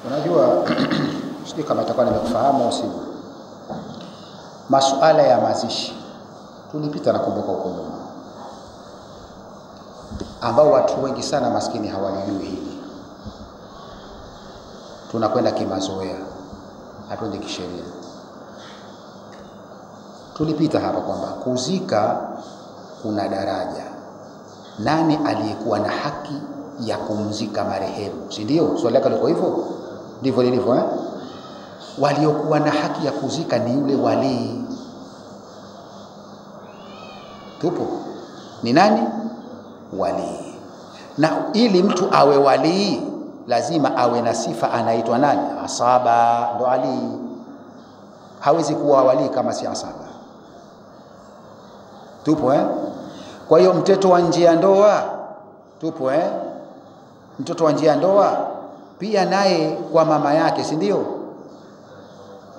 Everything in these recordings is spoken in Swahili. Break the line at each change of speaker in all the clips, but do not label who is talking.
Unajua sijui kama itakuwa nimekufahamu au sivyo. Masuala ya mazishi tulipita, nakumbuka huko nyuma, ambao watu wengi sana maskini hawalijui hili. Tunakwenda kimazoea, hatuendi kisheria. Tulipita hapa kwamba kuzika kuna daraja. Nani aliyekuwa na haki ya kumzika marehemu, si ndio? Swali lako liko hivyo, ndivyo lilivyo. Waliokuwa na haki ya kuzika ni yule wali. Tupo ni nani? Wali. Na ili mtu awe wali lazima awe na sifa, anaitwa nani? Asaba. Ndo ali. Hawezi kuwa wali kama si asaba. Tupo Kwa hiyo mtoto wa nje ya ndoa, tupo mtoto wa nje ya ndoa pia naye kwa mama yake, si ndio?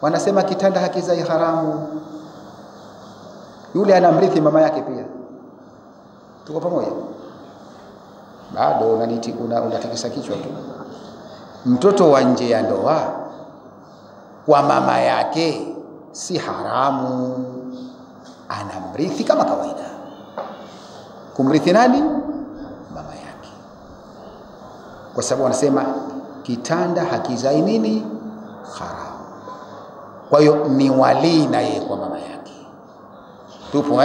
Wanasema kitanda hakizai haramu. Yule anamrithi mama yake pia. Tuko pamoja? Bado unatikisa kichwa tu. Mtoto wa nje ya ndoa kwa mama yake si haramu, anamrithi kama kawaida. Kumrithi nani? Mama yake. Kwa sababu wanasema kitanda hakizai nini? Haramu. Kwa hiyo ni wali na yeye kwa mama yake. Tupo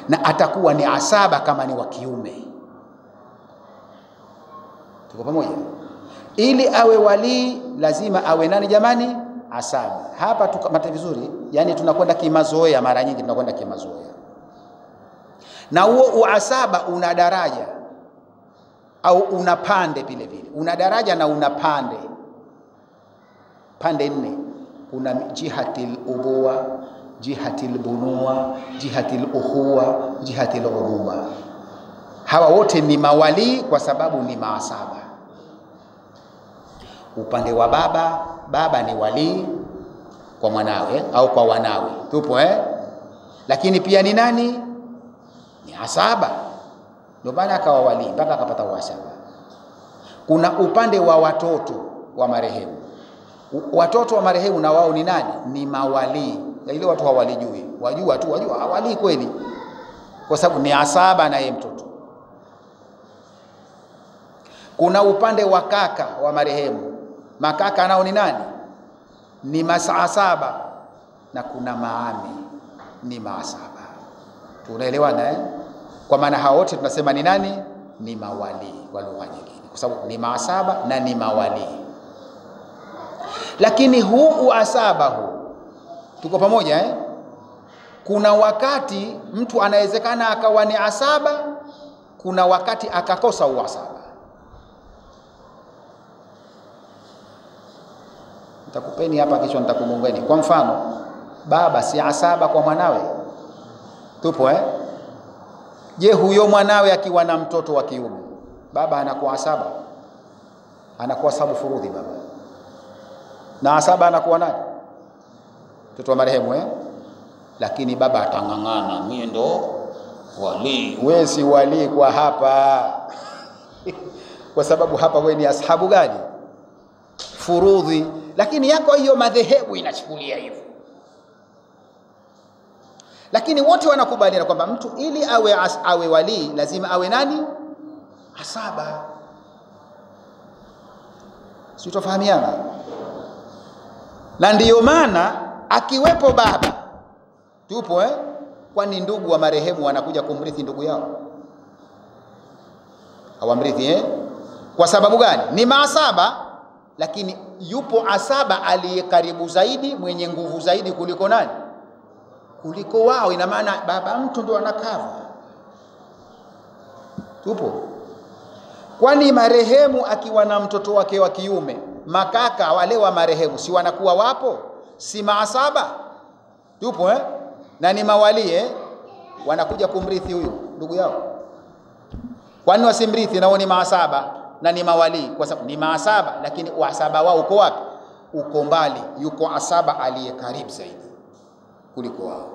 na atakuwa ni asaba kama ni wa kiume. Tuko pamoja? Ili awe wali lazima awe nani jamani? Asaba. Hapa tukamata vizuri, yani tunakwenda kimazoea, mara nyingi tunakwenda kimazoea. Na huo uasaba una daraja au una pande vile vile. Una daraja na una pande. Pande nne. Kuna jihatil ubuwa, jihatil bunua, jihatil uhuwa, jihatil uruma. Hawa wote ni mawali kwa sababu ni maasaba. Upande wa baba ni wali kwa mwanawe au kwa wanawe. Tupo Lakini pia ni nani? Ni asaba. Ndio maana akawa wali mpaka akapata uasaba. Kuna upande wa watoto wa marehemu. Watoto wa marehemu na wao ni nani? Ni mawali. Ile watu hawalijui. Wajua hawali kweli. Kwa sababu ni asaba na yeye mtoto. Kuna upande wa kaka wa marehemu. Makaka nao ni nani? Ni maasaba. Na kuna maami ni maasaba. Tunaelewana Kwa maana hao wote tunasema ni nani? Ni mawali kwa lugha nyingine. Kwa sababu ni maasaba na ni mawali. Lakini huu uasaba huu, tuko pamoja Kuna wakati mtu anawezekana akawa ni asaba, kuna wakati akakosa uasaba. Nitakupeni hapa kichwa nitakugongeni. Kwa mfano, baba si asaba kwa mwanawe. Tupo Je, huyo mwanawe akiwa na mtoto wa kiume, baba anakuwa asaba? Anakuwa sababu furudhi baba. Na asaba anakuwa nani? Mtoto wa marehemu Lakini baba atangangana, mimi ndo wali. Wewe si wali kwa hapa. Kwa sababu hapa wewe ni ashabu gani? Furudhi. Lakini yako hiyo madhehebu inachukulia hivyo. Lakini wote wanakubaliana kwamba mtu ili awe wali lazima awe nani? Asaba. Si tofahamiana? Na ndiyo maana akiwepo baba, tupo kwani ndugu wa marehemu wanakuja kumrithi ndugu yao? Hawamrithi Kwa sababu gani? Ni maasaba, lakini yupo asaba aliye karibu zaidi, mwenye nguvu zaidi kuliko nani? Kuliko wao. Ina maana baba mtu ndo anakava. Tupo. Kwani marehemu akiwa na mtoto wake wa kiume, makaka wale wa marehemu si wanakuwa wapo? Si maasaba? Tupo na ni mawali wanakuja kumrithi huyu ndugu yao. Kwani wasimrithi? Nao ni maasaba na ni mawali, kwa sababu ni maasaba, lakini uasaba wao uko wapi? Uko mbali. Yuko asaba aliye karibu zaidi kuliko wao.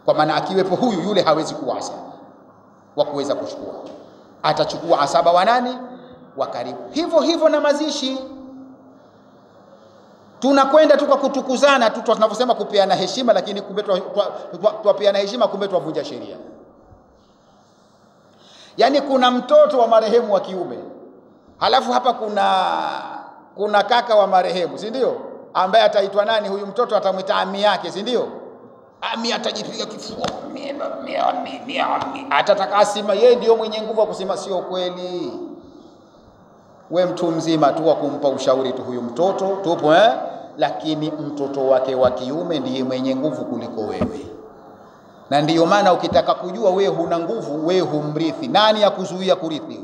Kwa maana akiwepo huyu, yule hawezi kuwa asaba wa kuweza kuchukua. Atachukua asaba wa nani? Wa karibu. Hivyo hivyo na mazishi. Tunakwenda tu kwa kutukuzana tu, tunavyosema kupeana heshima, lakini kumbe tuwapeana heshima, kumbe tuwavunja sheria. Yani kuna mtoto wa marehemu wa kiume, halafu hapa kuna kaka wa marehemu, si ndio? Ambaye ataitwa nani huyu mtoto? Atamuita ami yake, si ndio? Ami atajipiga kifua, atataka asima yeye ndio mwenye nguvu wa kusema. Sio kweli. We mtu mzima tu wa kumpa ushauri tu huyu mtoto tupo, lakini mtoto wake wa kiume ndiye mwenye nguvu kuliko wewe. Na ndiyo maana ukitaka kujua wewe huna nguvu, wewe humrithi. Nani ya kuzuia kurithi?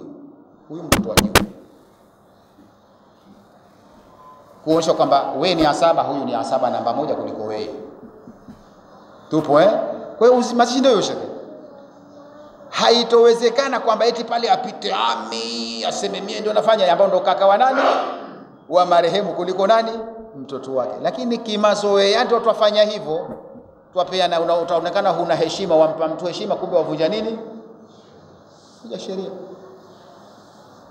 Huyu mtoto wa kiume. Kuonyesha kwamba wewe ni asaba, huyu ni asaba namba 1 kuliko wewe. Tupo Kwa hiyo usimazishindo hiyo shekhe. Haitowezekana kwamba eti pale apite ami aseme mie ndio nafanya, ambao ndo kaka wa nani? Wa marehemu kuliko nani? Mtoto wake. Lakini kimazoea ndio twafanya hivyo. Twapeana, utaonekana huna heshima, wampa mtu heshima, kumbe wavunja nini? Vunja sheria.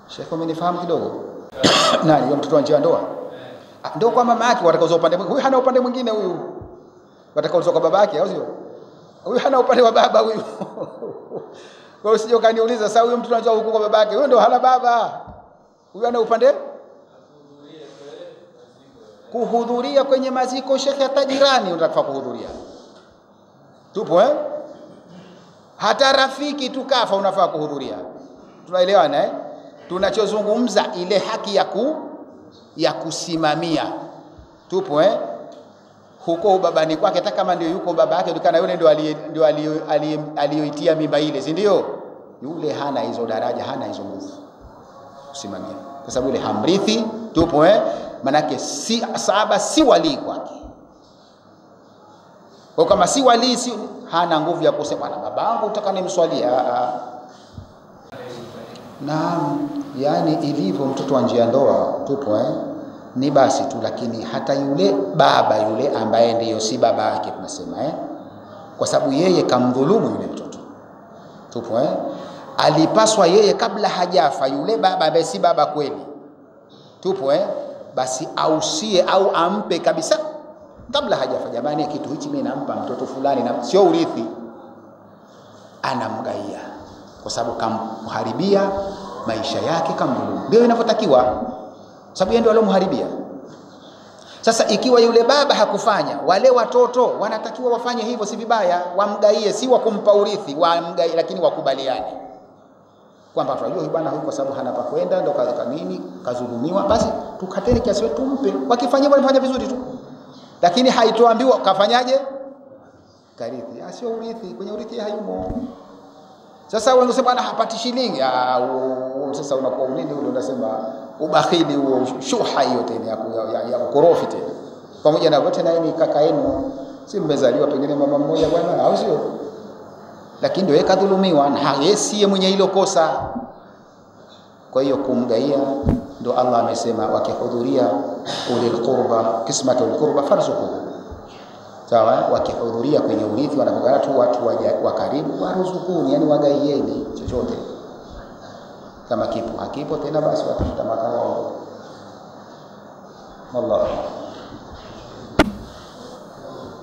Shekhe, umenifahamu kidogo? Nani yule mtoto wa nje ya ndoa? Ndio kwa mama yake watakaoza upande mwingine. Huyu hana upande mwingine huyu. Watakaoza kwa baba yake, au sio? Huyu hana upande wa baba huyu. Kwa usije ukaniuliza sasa huyu mtu anajua huko kwa baba yake. Huyo ndio hana baba. Huyu ana upande kuhudhuria kwenye maziko. Shekhe, hata jirani unataka kuhudhuria. Tupo hata rafiki tukafa unafaa kuhudhuria. Tunaelewana Tunachozungumza ile haki ya kusimamia. Tupo huko babani kwake, hata kama ndio yuko baba yake, dukana yule ndio aliyoitia mimba ile, si ndio? Yule hana hizo daraja, hana hizo nguvu kusimamia, kwa sababu yule hamrithi. Tupo manake si sahaba, si wali kwake. Kwa kama si wali, hana nguvu ya kusema na babangu utaka nimswalie. Naam, yani ilivyo mtoto wa nje ya ndoa. Tupo ni basi tu, lakini hata yule baba yule ambaye ndiyo si baba yake tunasema kwa sababu yeye kamdhulumu yule mtoto. Tupo alipaswa yeye kabla hajafa yule baba ambaye si baba kweli. Tupo basi ausie au ampe kabisa kabla hajafa, jamani kitu hichi mimi nampa mtoto fulani, na sio urithi, anamgaia kwa sababu kamharibia maisha yake, kamdhulumu. Ndio inavyotakiwa, sababu yeye ndio alomharibia. Sasa ikiwa yule baba hakufanya, wale watoto wanatakiwa wafanye hivyo, si vibaya, wamgaie, si wa kumpa urithi, wamgaie, lakini wakubaliane kwamba tunajua huyu bwana huyu kwa sababu hana pa kwenda, ndio kaza nini, kazulumiwa, basi tukateni kiasi wetu tumpe. Wakifanya hivyo wanafanya vizuri tu, lakini haitoambiwa kafanyaje karithi. Sio urithi, kwenye urithi hayumo. Sasa wewe unasema bwana hapati shilingi, sasa unakuwa unini ule, unasema ubakhili huo, shuha hiyo tena ya ukorofi tena. Pamoja na wote na yeye kaka yenu, si mmezaliwa pengine mama mmoja bwana, au sio? Lakini ndio yeye kadhulumiwa, na yeye si mwenye hilo kosa. Kwa hiyo kumgaia, ndio Allah amesema wakihudhuria ulil qurba kismatul qurba farzuquhu. Sawa, wakihudhuria kwenye urithi wanapogana tu watu wa karibu, waruzukuni, yani wagaieni chochote. Kama kipo hakipo tena, basi watafuta makao. Allah